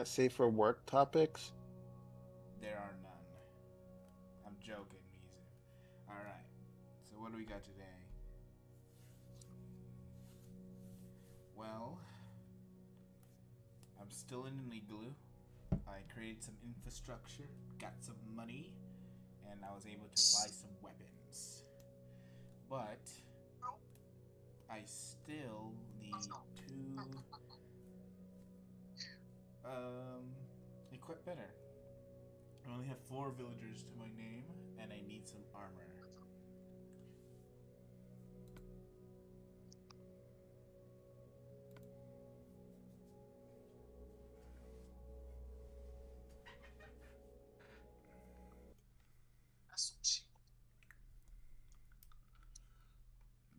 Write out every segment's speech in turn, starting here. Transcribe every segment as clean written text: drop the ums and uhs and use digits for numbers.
not safe for work topics? There are none. I'm joking, Mizu. Alright, so what do we got today? Well, I'm still in an igloo. I created some infrastructure, got some money, and I was able to buy some weapons. But I still need to um equip better. I only have 4 villagers to my name, and I need some armor.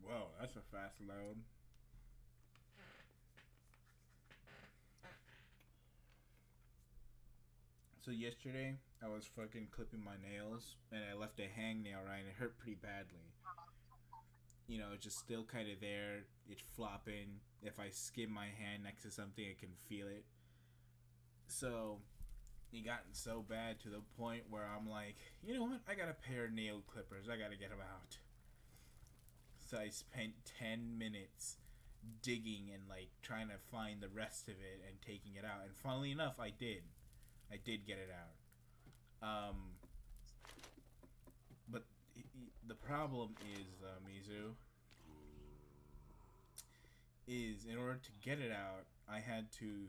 Whoa, that's a fast load. So yesterday, I was fucking clipping my nails, and I left a hangnail right, and it hurt pretty badly. You know, it's just still kind of there. It's flopping. If I skim my hand next to something, I can feel it. So it gotten so bad to the point where I'm like, you know what? I got a pair of nail clippers. I gotta get them out. So I spent 10 minutes digging and like trying to find the rest of it and taking it out. And funnily enough, I did. I did get it out. Um, but the problem is, Mizu, is in order to get it out, I had to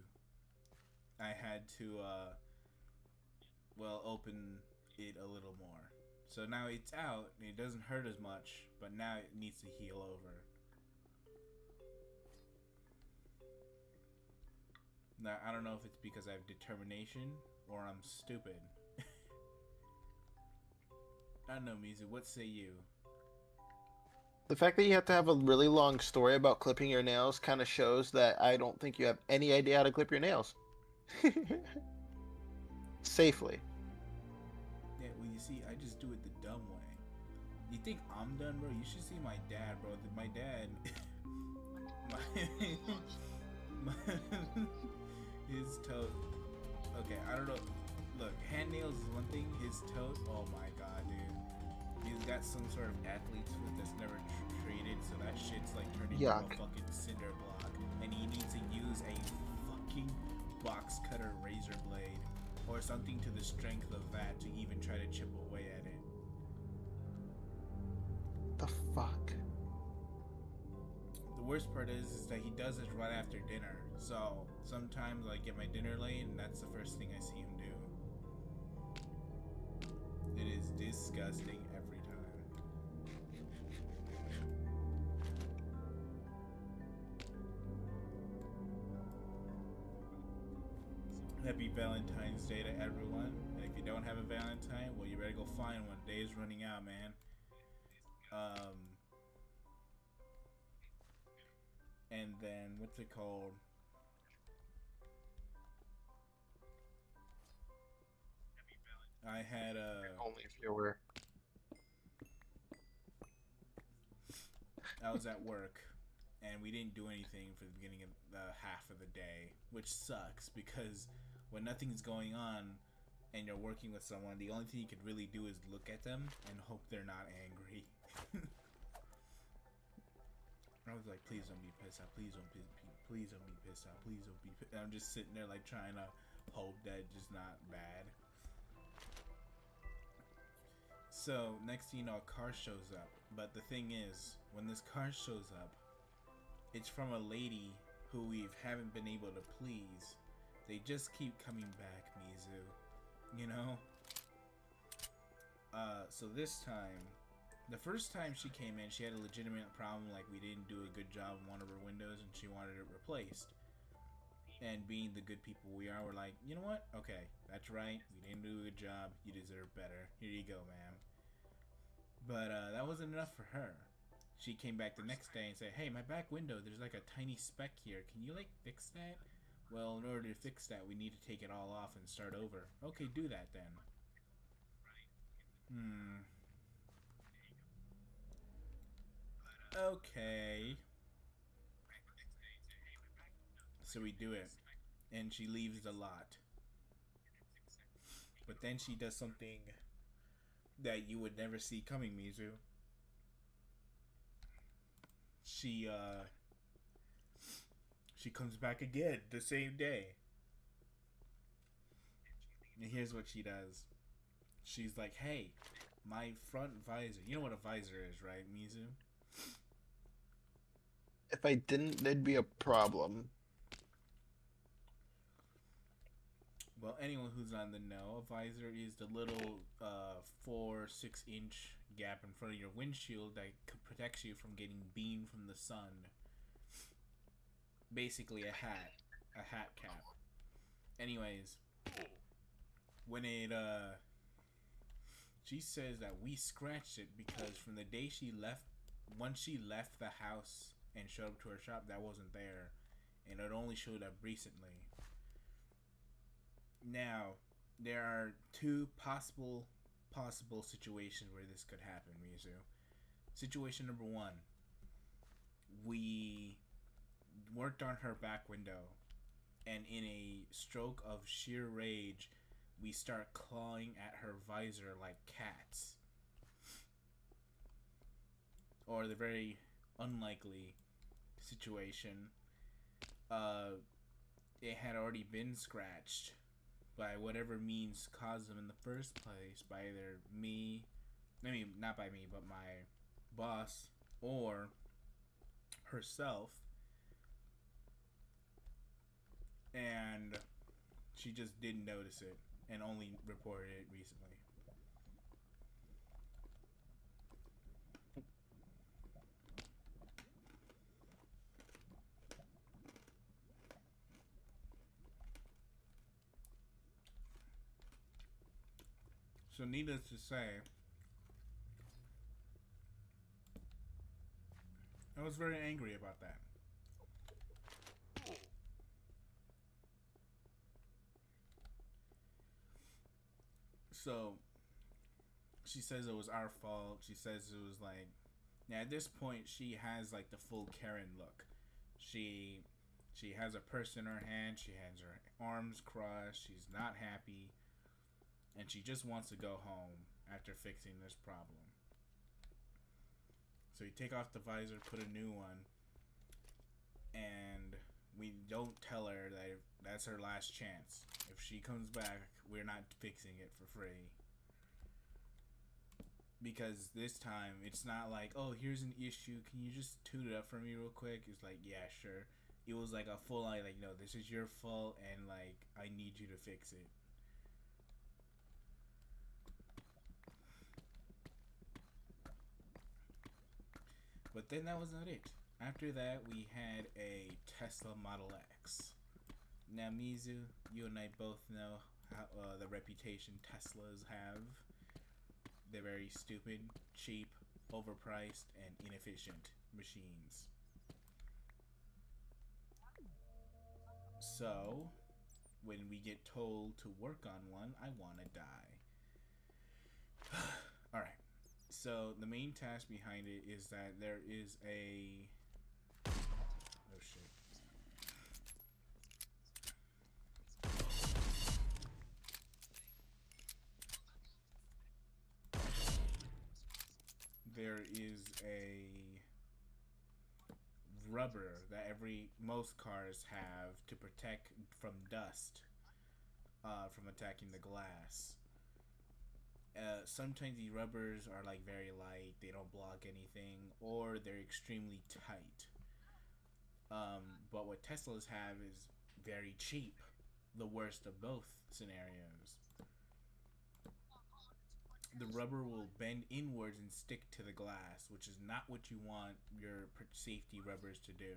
well, open it a little more. So now it's out, and it doesn't hurt as much, but now it needs to heal over. Now, I don't know if it's because I have determination or I'm stupid. I don't know, Mizu. What say you? The fact that you have to have a really long story about clipping your nails kind of shows that I don't think you have any idea how to clip your nails. Safely. Yeah, well, you see, I just do it the dumb way. You think I'm done, bro? You should see my dad, bro. My dad, my, my his toe. Okay, I don't know. Look, hand nails is one thing. His toes. Oh my god, dude. He's got some sort of athlete's foot that's never treated, so that shit's like turned into a Yuck. fucking cinder block, and he needs to use a fucking box cutter razor blade or something to the strength of that to even try to chip away at it. The fuck? The worst part is that he does it right after dinner. So sometimes I get my dinner late, and that's the first thing I see him do. It is disgusting every time. Happy Valentine's Day to everyone. And if you don't have a Valentine, well, you better go find one. Day is running out, man. Um, and then what's it called? I had Only if you were. I was at work, and we didn't do anything for the beginning of the half of the day, which sucks because when nothing's going on and you're working with someone, the only thing you can really do is look at them and hope they're not angry. I was like, please don't be pissed off. Please don't be pissed off. Please don't be. I'm just sitting there like trying to hope that it's just not bad. So next thing you know, a car shows up. But the thing is, when this car shows up, it's from a lady who we haven't been able to please. They just keep coming back, Mizu. You know? So this time, the first time she came in, she had a legitimate problem, like we didn't do a good job on one of her windows and she wanted it replaced. And being the good people we are, we're like, you know what? Okay, that's right. We didn't do a good job. You deserve better. Here you go, ma'am. But that wasn't enough for her. She came back the next day and said, hey, my back window, there's like a tiny speck here. Can you like fix that? Well, in order to fix that, we need to take it all off and start over. Okay, do that then. Hmm. Okay. So we do it. And she leaves the lot. But then she does something that you would never see coming, Mizu. She uh she comes back again the same day. And here's what she does. She's like, "Hey, my front visor. You know what a visor is, right, Mizu?" If I didn't, there'd be a problem. Well, anyone who's on the know, a visor is the little 4-6 inch gap in front of your windshield that protects you from getting beamed from the sun. Basically, a hat cap. Anyways, when it she says that we scratched it because from the day she left, once she left the house and showed up to her shop, that wasn't there, and it only showed up recently. Now, there are two possible situations where this could happen, Mizu. Situation number one: we worked on her back window, and in a stroke of sheer rage, we start clawing at her visor like cats. Or the very unlikely situation, uh, it had already been scratched by whatever means caused them in the first place, by either me, I mean, not by me, but my boss, or herself, and she just didn't notice it and only reported it recently. So, needless to say, I was very angry about that. So, she says it was our fault. She says it was like, now at this point, she has like the full Karen look. She she has a purse in her hand. She has her arms crossed. She's not happy, and she just wants to go home after fixing this problem. So you take off the visor, put a new one, and we don't tell her that if that's her last chance. If she comes back, we're not fixing it for free. Because this time, it's not like, oh, here's an issue. Can you just tune it up for me real quick? It's like, yeah, sure. It was like a full on, like, no, this is your fault, and like, I need you to fix it. But then that was not it. After that, we had a Tesla Model X. Now, Mizu, you and I both know how the reputation Teslas have. They're very stupid, cheap, overpriced, and inefficient machines. So, when we get told to work on one, I want to die. Alright. So, the main task behind it is that there is a. Oh shit. There is a rubber that most cars have to protect from dust from attacking the glass. Sometimes these rubbers are like very light, they don't block anything, or they're extremely tight. But what Teslas have is very cheap, the worst of both scenarios. The rubber will bend inwards and stick to the glass, which is not what you want your safety rubbers to do.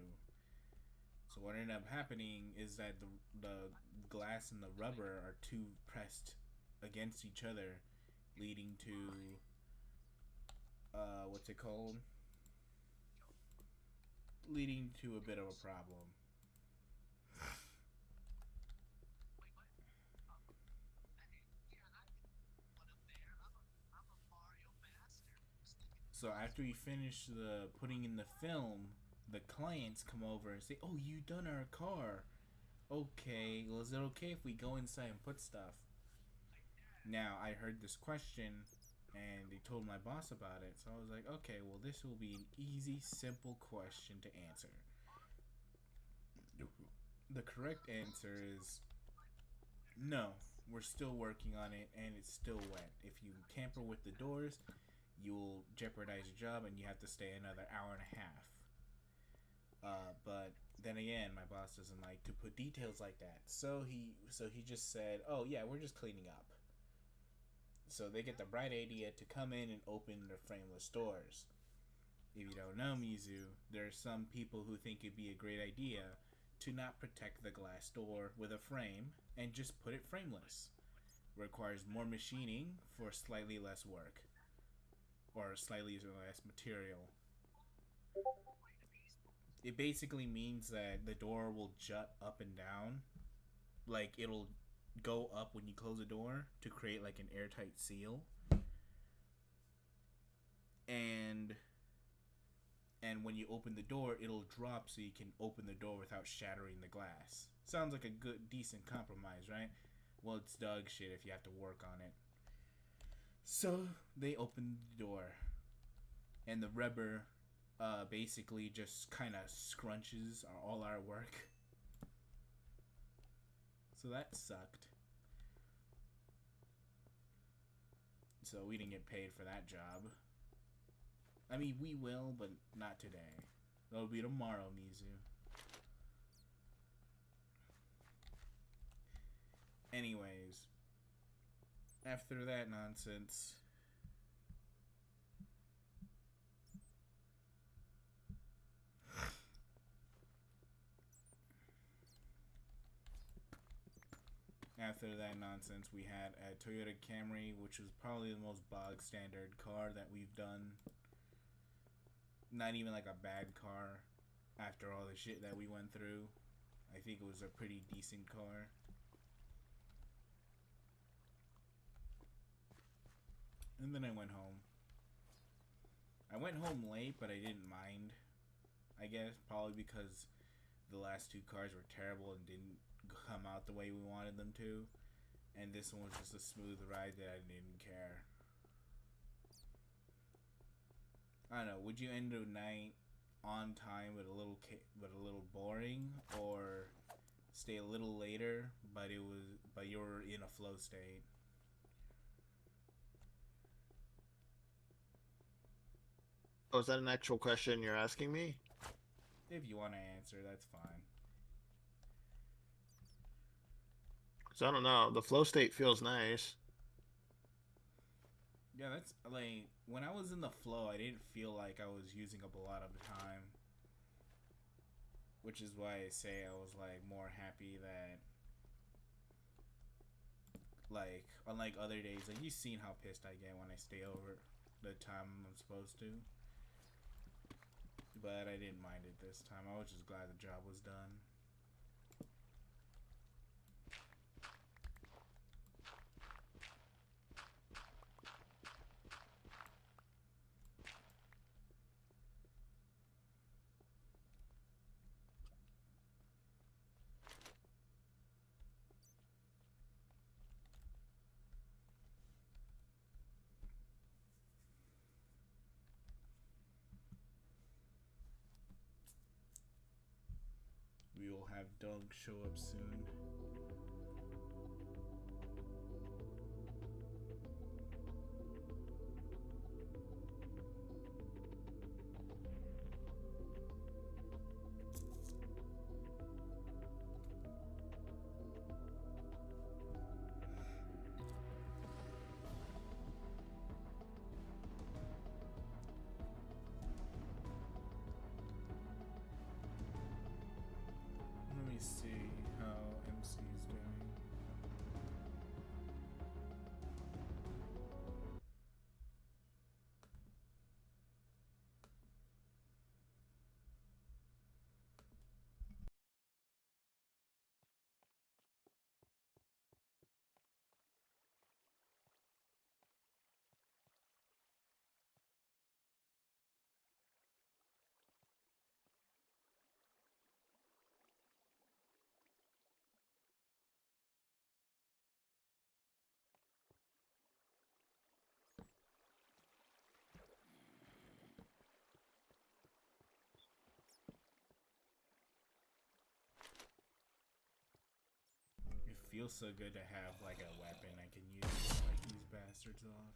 So what ended up happening is that the glass and the rubber are too pressed against each other, leading to what's it called? Leading to a bit of a problem. So after we finish the putting in the film, the clients come over and say, "Oh, you done our car? Okay, well, is it okay if we go inside and put stuff?" Now, I heard this question and they told my boss about it, so I was like, okay, well, this will be an easy, simple question to answer. The correct answer is no. We're still working on it and it's still wet. If you tamper with the doors, you'll jeopardize your job and you have to stay another hour and a half. But then again, my boss doesn't like to put details like that. So he just said, "Oh yeah, we're just cleaning up." So they get the bright idea to come in and open their frameless doors. If you don't know Mizu, there are some people who think it'd be a great idea to not protect the glass door with a frame and just put it frameless. Requires more machining for slightly less work or slightly less material. It basically means that the door will jut up and down, like it'll go up when you close the door to create like an airtight seal, and when you open the door, it'll drop so you can open the door without shattering the glass. Sounds like a good, decent compromise, right? Well, it's dog shit if you have to work on it. So they opened the door, and the rubber basically just kind of scrunches all our work. So that sucked. So we didn't get paid for that job. I mean, we will, but not today. That'll be tomorrow, Mizu. Anyways, after that nonsense, we had a Toyota Camry, which was probably the most bog standard car that we've done. Not even like a bad car after all the shit that we went through. I think it was a pretty decent car. And then I went home. I went home late, but I didn't mind. I guess probably because the last two cars were terrible and didn't come out the way we wanted them to. And this one was just a smooth ride that I didn't care. I don't know. Would you end the night on time but a little boring, or stay a little later but you were in a flow state? Oh, is that an actual question you're asking me? If you want to answer, that's fine. Because I don't know. The flow state feels nice. Yeah, that's like when I was in the flow, I didn't feel like I was using up a lot of time, which is why I say I was like more happy that, like, unlike other days, like you've seen how pissed I get when I stay over the time I'm supposed to. But I didn't mind it this time. I was just glad the job was done. We will have Doug show up soon. Let me see how MC feels so good to have like a weapon I can use to fight these bastards off.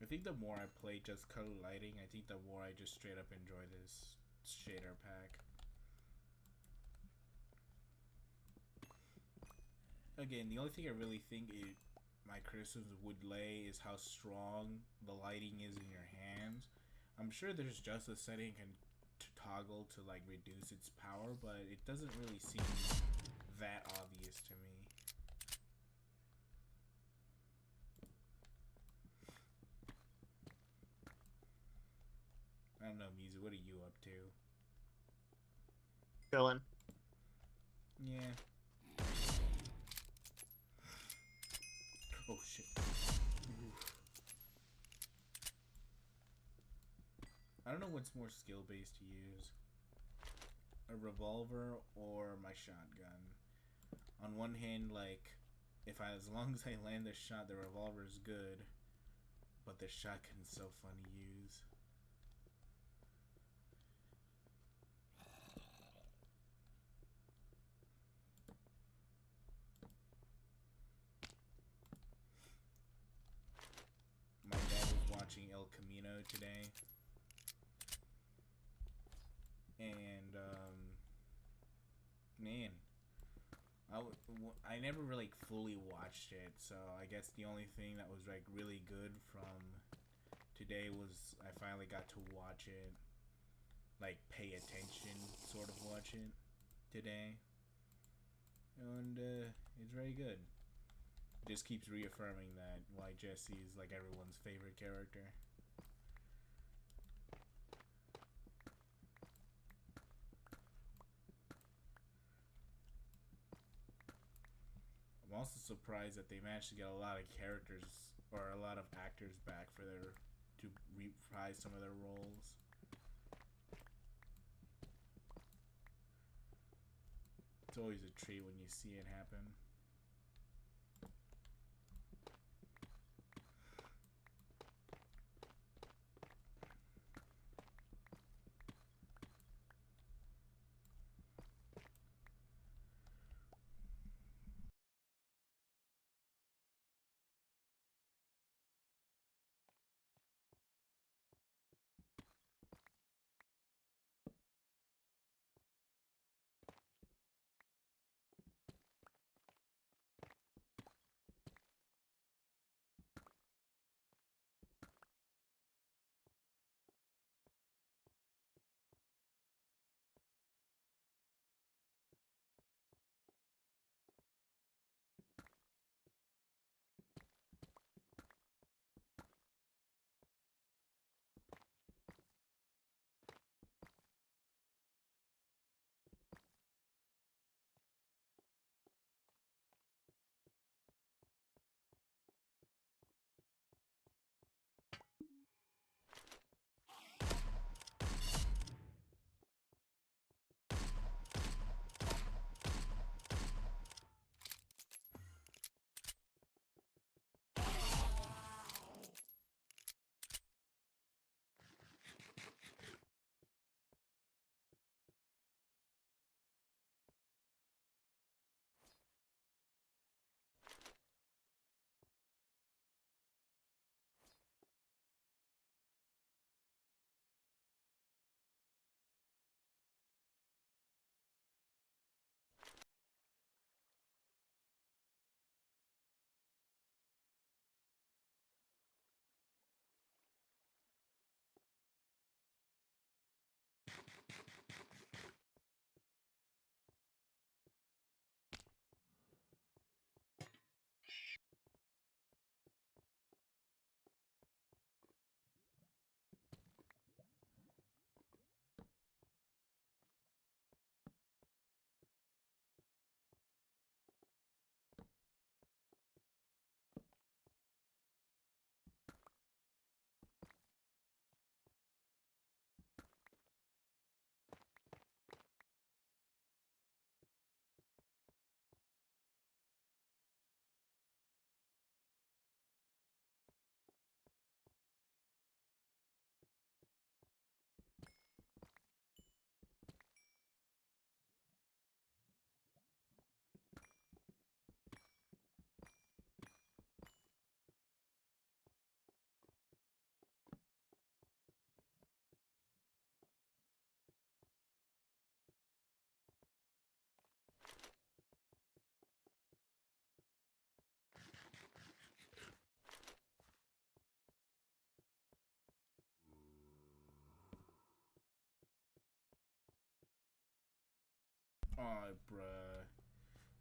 I think the more I play just color lighting, I think the more I just straight up enjoy this shader pack. Again, the only thing I really think my criticisms would lay is how strong the lighting is in your hands. I'm sure there's just a setting can toggle to like reduce its power, but it doesn't really seem that obvious to me. I don't know, Mizu. What are you up to? Chilling. Yeah. Oh shit. Oof. I don't know what's more skill based to use, a revolver or my shotgun. On one hand, like if I as long as I land the shot, the revolver is good, but the shotgun is so fun to use. My dad was watching El Camino today, and man, I never really fully watched it, so I guess the only thing that was like really good from today was I finally got to watch it, like pay attention, sort of watch it today, and it's very good. It just keeps reaffirming that why Jesse is like everyone's favorite character. I'm also surprised that they managed to get a lot of characters or a lot of actors back for their to reprise some of their roles. It's always a treat when you see it happen. Oh, bruh.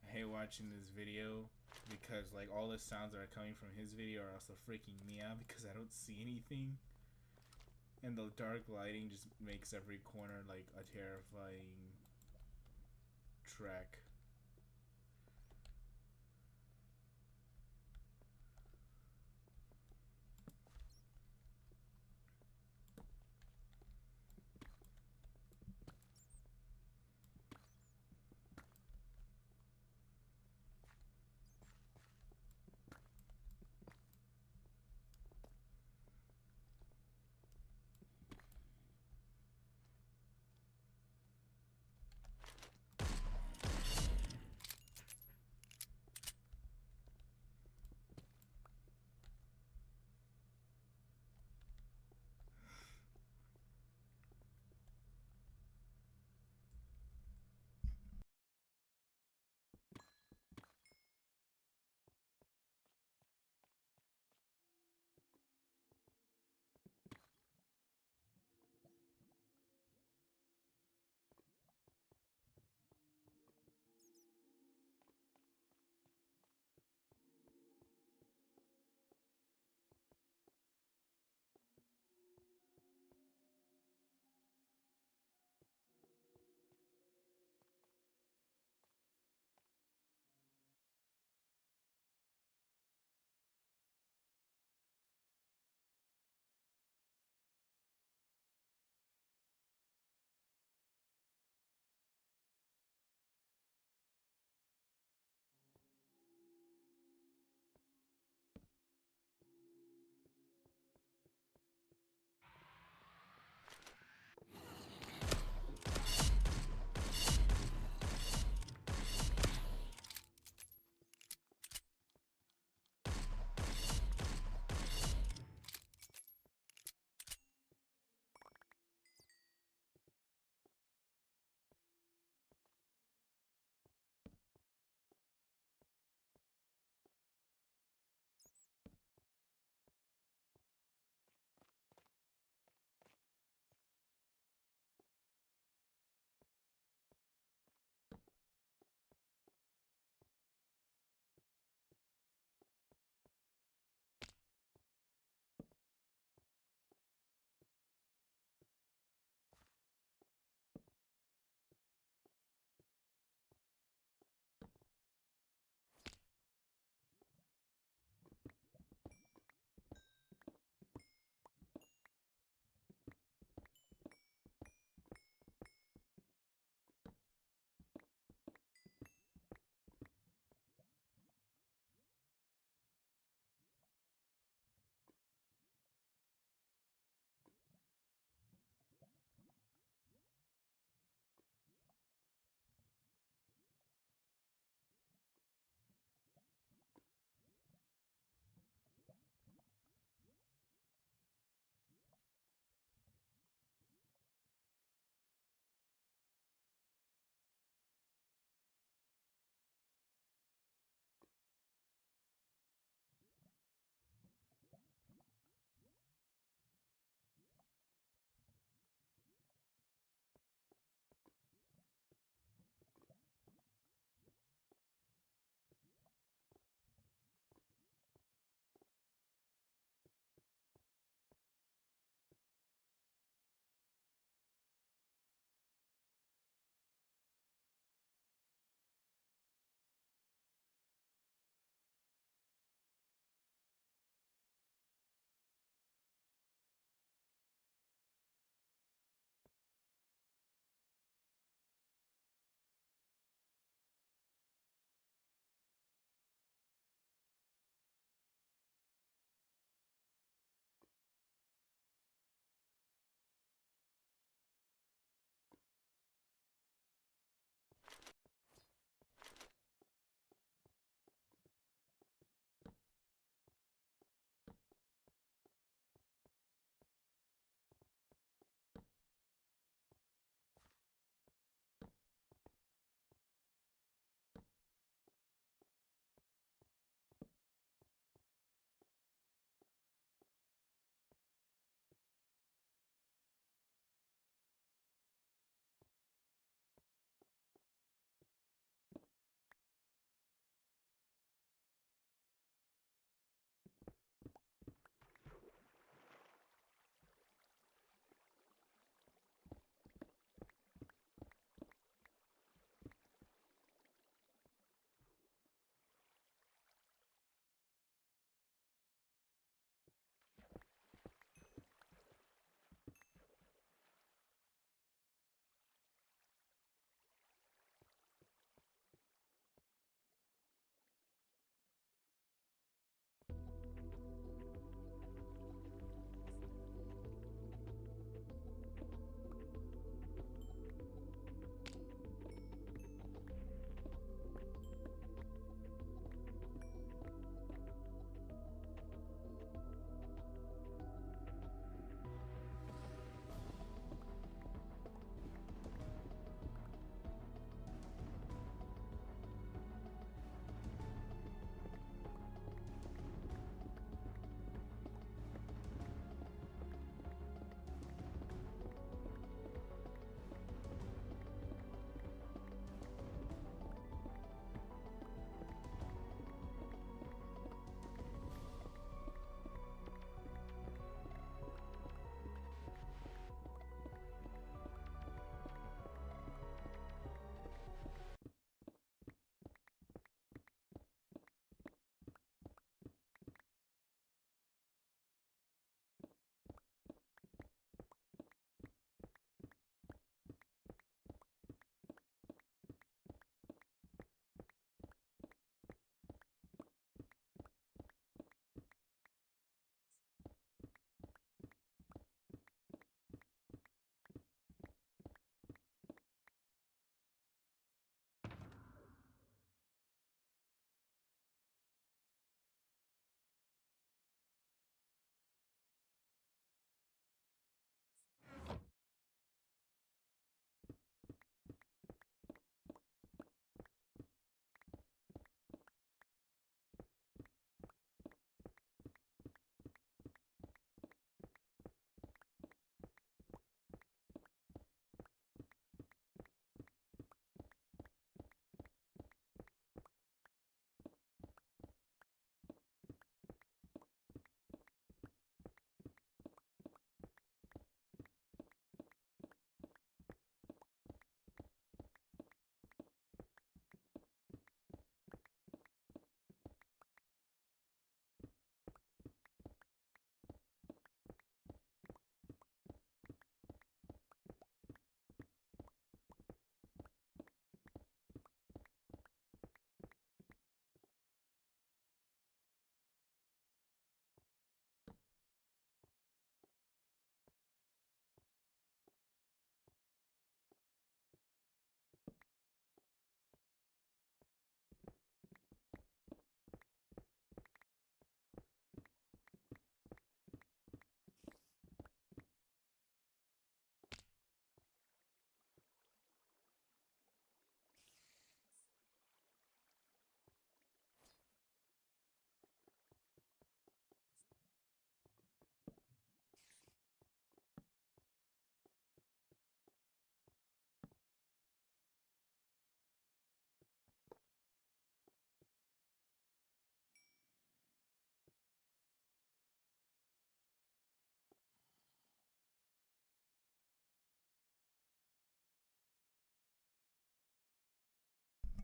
I hate watching this video because like all the sounds that are coming from his video are also freaking me out because I don't see anything. And the dark lighting just makes every corner like a terrifying track.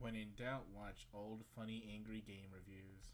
When in doubt, watch old, funny, angry game reviews.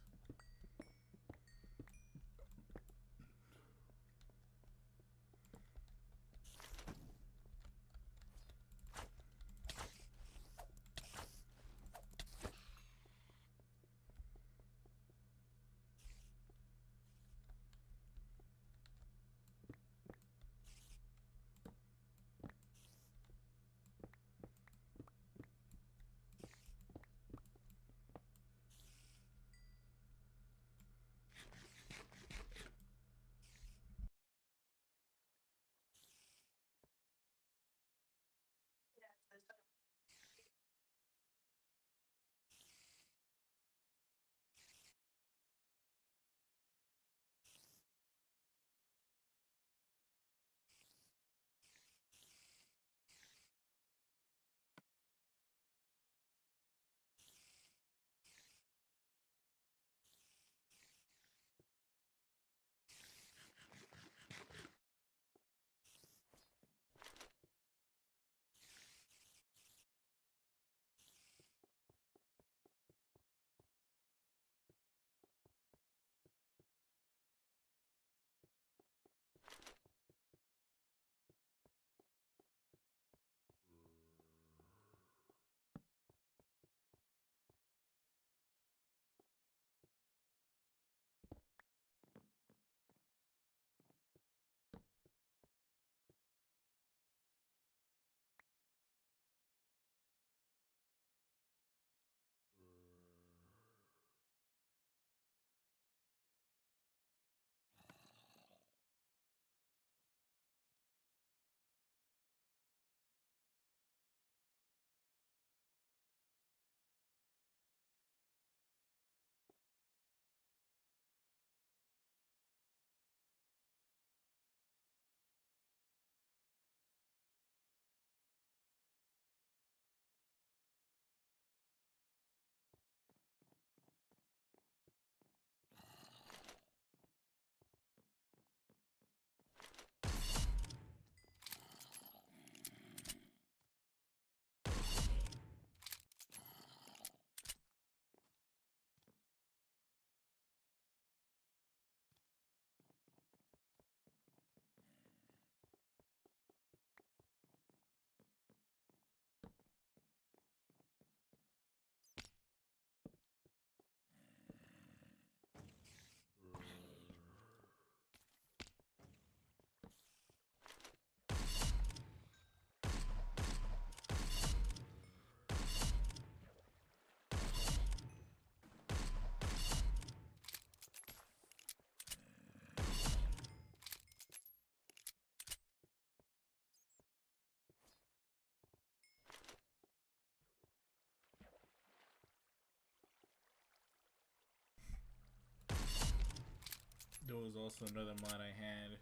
There was also another mod I had.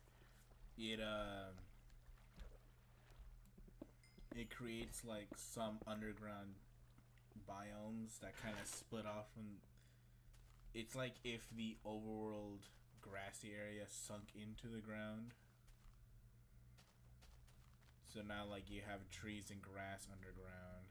It creates like some underground biomes that kind of split off from. It's like if the overworld grassy area sunk into the ground. So now like you have trees and grass underground.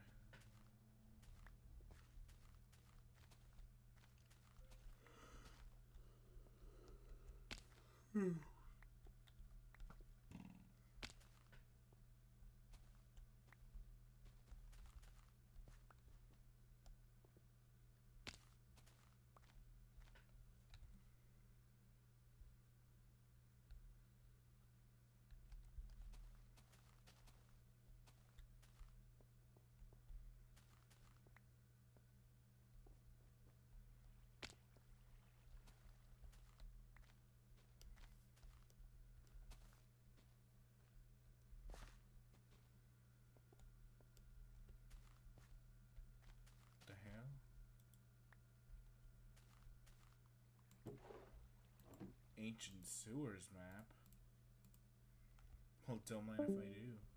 The hell? Ancient sewers map. Well, don't mind if I do.